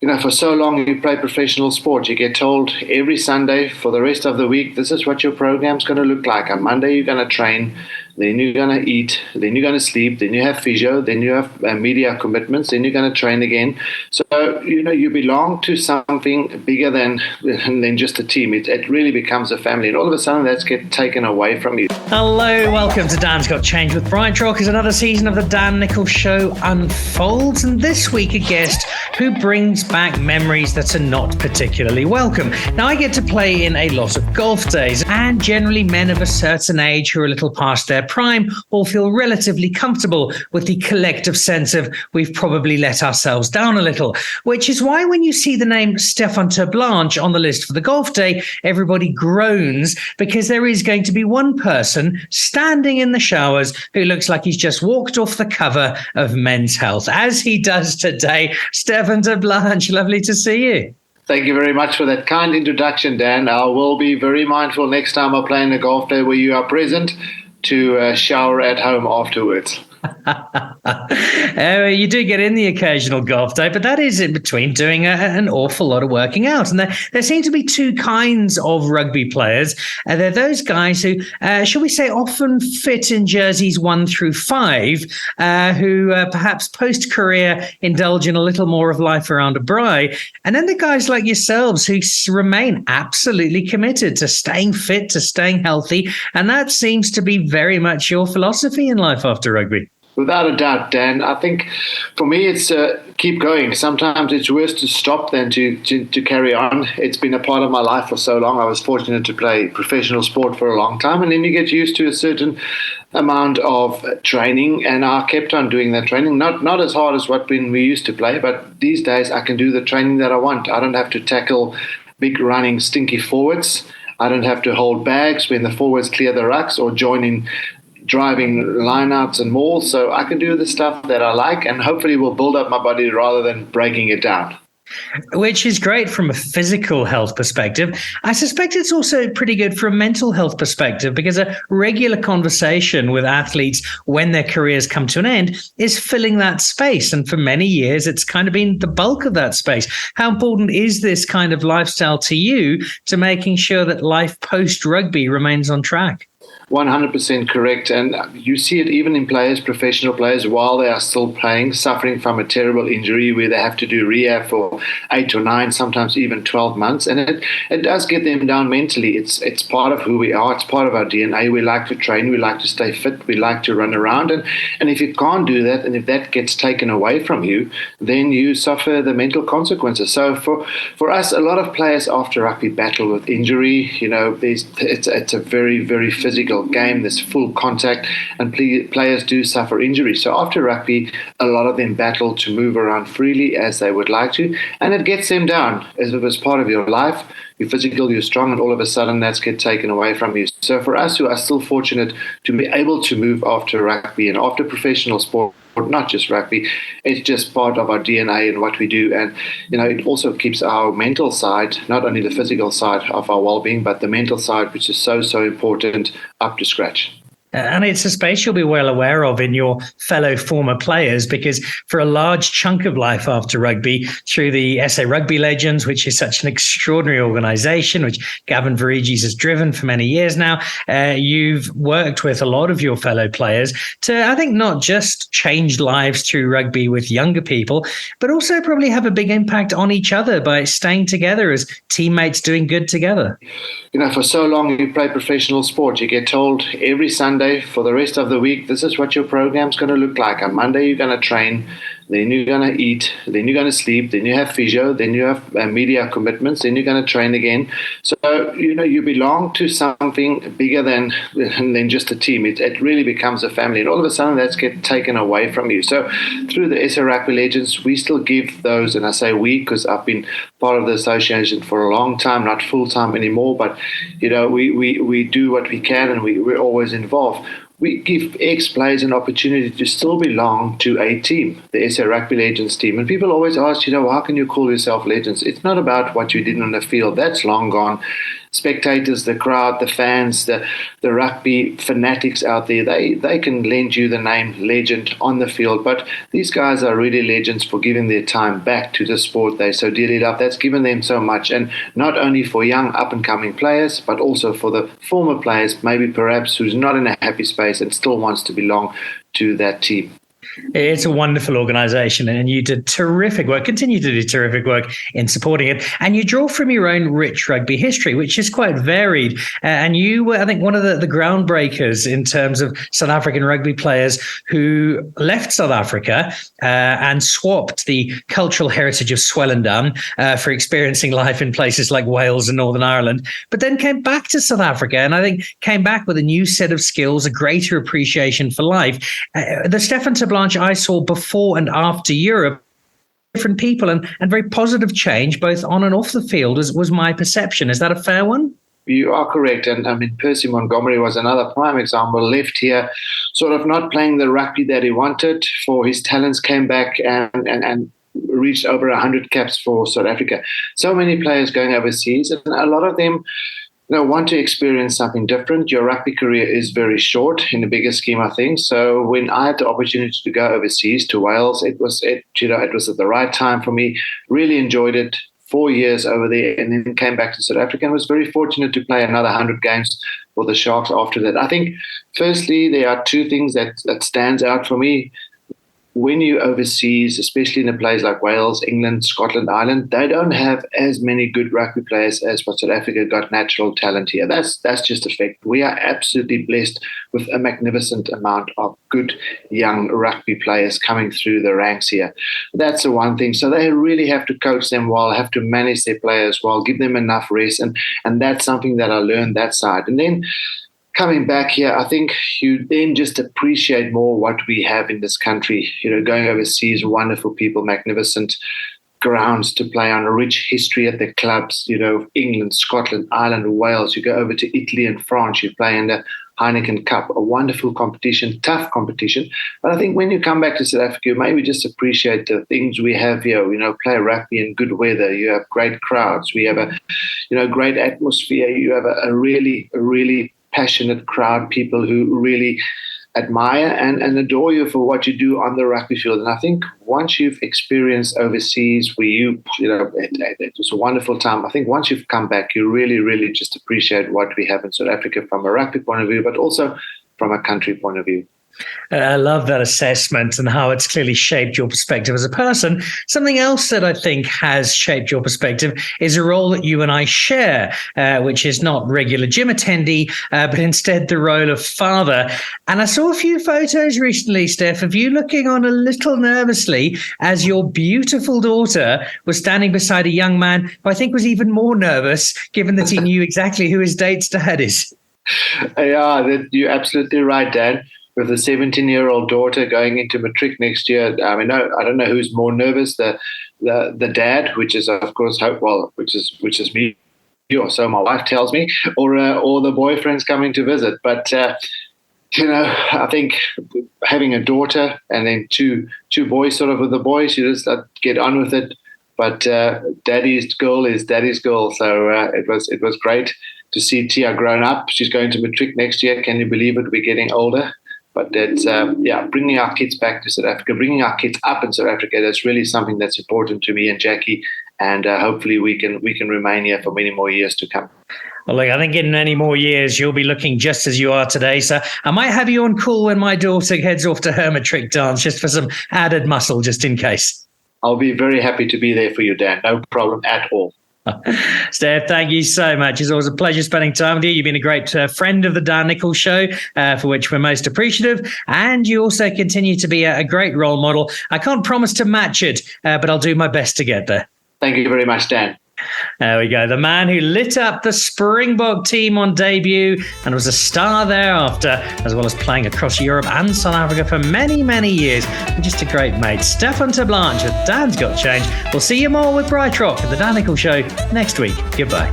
For so long you play professional sport, you get told every Sunday for the rest of the week, this is what your program's going to look like. On Monday, you're going to train, then you're going to eat, then you're going to sleep, then you have physio, then you have media commitments, then you're going to train again. So, you belong to something bigger than just a team. It really becomes a family, and all of a sudden that's get taken away from you. Hello, welcome to Dan's Got Change with Bright Rock as another season of the Dan Nicholl Show unfolds. And this week, a guest who brings back memories that are not particularly welcome. Now, I get to play in a lot of golf days, and generally men of a certain age who are a little past their prime all feel relatively comfortable with the collective sense of we've probably let ourselves down a little, which is why when you see the name Stefan Terblanche on the list for the golf day, everybody groans, because there is going to be one person standing in the showers who looks like he's just walked off the cover of Men's Health, as he does today. Stefan Terblanche, lovely to see you. Thank you very much for that kind introduction, Dan. I will be very mindful next time I play in a golf day where you are present to shower at home afterwards. You do get in the occasional golf day, but that is in between doing an awful lot of working out. And there seem to be two kinds of rugby players. They're those guys who, shall we say, often fit in jerseys 1 through 5, who perhaps post-career indulge in a little more of life around a braai. And then the guys like yourselves who remain absolutely committed to staying fit, to staying healthy. And that seems to be very much your philosophy in life after rugby. Without a doubt, Dan. I think for me it's keep going. Sometimes it's worse to stop than to carry on. It's been a part of my life for so long. I was fortunate to play professional sport for a long time, and then you get used to a certain amount of training, and I kept on doing that training. Not as hard as what when we used to play, but these days I can do the training that I want. I don't have to tackle big running stinky forwards. I don't have to hold bags when the forwards clear the rucks or join in driving lineouts and more. So I can do the stuff that I like, and hopefully will build up my body rather than breaking it down. Which is great from a physical health perspective. I suspect it's also pretty good from a mental health perspective, because a regular conversation with athletes when their careers come to an end is filling that space. And for many years, it's kind of been the bulk of that space. How important is this kind of lifestyle to you to making sure that life post-rugby remains on track? 100% correct. And you see it even in players, professional players, while they are still playing, suffering from a terrible injury where they have to do rehab for 8 or 9, sometimes even 12 months. And it does get them down mentally. It's part of who we are. It's part of our DNA. We like to train. We like to stay fit. We like to run around. And if you can't do that, and if that gets taken away from you, then you suffer the mental consequences. So for us, a lot of players after rugby battle with injury. It's a very, very physical game. There's full contact, and players do suffer injury. So after rugby, a lot of them battle to move around freely as they would like to, and it gets them down. As it was part of your life, you're physical, you're strong, and all of a sudden that's get taken away from you. So for us who are still fortunate to be able to move after rugby and after professional sport, not just rugby, it's just part of our DNA and what we do. And it also keeps our mental side, not only the physical side of our well-being, but the mental side, which is so important, up to scratch. And it's a space you'll be well aware of in your fellow former players, because for a large chunk of life after rugby, through the SA Rugby Legends, which is such an extraordinary organisation, which Gavin Verigis has driven for many years now, you've worked with a lot of your fellow players to, I think, not just change lives through rugby with younger people, but also probably have a big impact on each other by staying together as teammates doing good together. For so long you play professional sport, you get told every Sunday for the rest of the week, this is what your program's going to look like. On Monday, you're going to train, then you're going to eat, then you're going to sleep, then you have physio, then you have media commitments, then you're going to train again. So, you belong to something bigger than just a team. It really becomes a family, and all of a sudden that's get taken away from you. So through the SA Rugby Legends, we still give those, and I say we because I've been part of the association for a long time, not full-time anymore, but, we do what we can, and we're always involved. We give ex-players an opportunity to still belong to a team, the SA Rugby Legends team. And people always ask, how can you call yourself legends? It's not about what you did on the field. That's long gone. spectators, the crowd, the fans, the rugby fanatics out there, they can lend you the name legend on the field. But these guys are really legends for giving their time back to the sport they so dearly love. That's given them so much, and not only for young up-and-coming players, but also for the former players, maybe perhaps who's not in a happy space and still wants to belong to that team. It's a wonderful organisation, and you did terrific work, continue to do terrific work in supporting it. And you draw from your own rich rugby history, which is quite varied. And you were, I think, one of the groundbreakers in terms of South African rugby players who left South Africa and swapped the cultural heritage of Swellendam for experiencing life in places like Wales and Northern Ireland, but then came back to South Africa, and I think came back with a new set of skills, a greater appreciation for life. The Stefan Terblanche I saw before and after Europe, different people and very positive change, both on and off the field, was my perception. Is that a fair one? You are correct. And I mean, Percy Montgomery was another prime example. Left here, sort of not playing the rugby that he wanted for his talents, came back and reached over 100 caps for South Africa. So many players going overseas, and a lot of them want to experience something different. Your rugby career is very short in the bigger scheme of things. So when I had the opportunity to go overseas to Wales, it was at the right time for me. Really enjoyed it. 4 years over there, and then came back to South Africa and was very fortunate to play another 100 games for the Sharks after that. I think, firstly, there are two things that stands out for me. When you overseas, especially in a place like Wales, England, Scotland, Ireland, they don't have as many good rugby players as what South Africa got natural talent here. That's just a fact. We are absolutely blessed with a magnificent amount of good young rugby players coming through the ranks here. That's the one thing. So they really have to coach them well, have to manage their players well, give them enough rest, and that's something that I learned that side. And then coming back here, I think you then just appreciate more what we have in this country. Going overseas, wonderful people, magnificent grounds to play on, a rich history at the clubs, England, Scotland, Ireland, Wales. You go over to Italy and France, you play in the Heineken Cup, a wonderful competition, tough competition. But I think when you come back to South Africa, maybe just appreciate the things we have here. Play rugby in good weather. You have great crowds. We have a great atmosphere. You have a really passionate crowd, people who really admire and adore you for what you do on the rugby field. And I think once you've experienced overseas where it was a wonderful time, I think once you've come back, you really, really just appreciate what we have in South Africa from a rugby point of view, but also from a country point of view. I love that assessment and how it's clearly shaped your perspective as a person. Something else that I think has shaped your perspective is a role that you and I share, which is not regular gym attendee, but instead the role of father. And I saw a few photos recently, Steph, of you looking on a little nervously as your beautiful daughter was standing beside a young man who I think was even more nervous, given that he knew exactly who his date's dad is. Yeah, you're absolutely right, Dan. With a 17-year-old daughter going into matric next year, I mean, I don't know who's more nervous, the dad, which is of course which is me, or so my wife tells me, or the boyfriend's coming to visit. But I think having a daughter and then two boys, sort of with the boys, you just get on with it. But daddy's girl is daddy's girl, so it was great to see Tia grown up. She's going to matric next year. Can you believe it? We're getting older. But it's, bringing our kids back to South Africa, bringing our kids up in South Africa, that's really something that's important to me and Jackie. And hopefully we can remain here for many more years to come. Well, look, I think in many more years, you'll be looking just as you are today. So I might have you on call when my daughter heads off to her matric dance, just for some added muscle, just in case. I'll be very happy to be there for you, Dan. No problem at all. Steph, thank you so much. It's always a pleasure spending time with you. You've been a great friend of the Dan Nicholl Show, for which we're most appreciative. And you also continue to be a great role model. I can't promise to match it, but I'll do my best to get there. Thank you very much, Dan. There we go. The man who lit up the Springbok team on debut and was a star thereafter, as well as playing across Europe and South Africa for many, many years. And just a great mate. Stefan Terblanche at Dan's Got Change. We'll see you more with Bright Rock at the Dan Nicholl Show next week. Goodbye.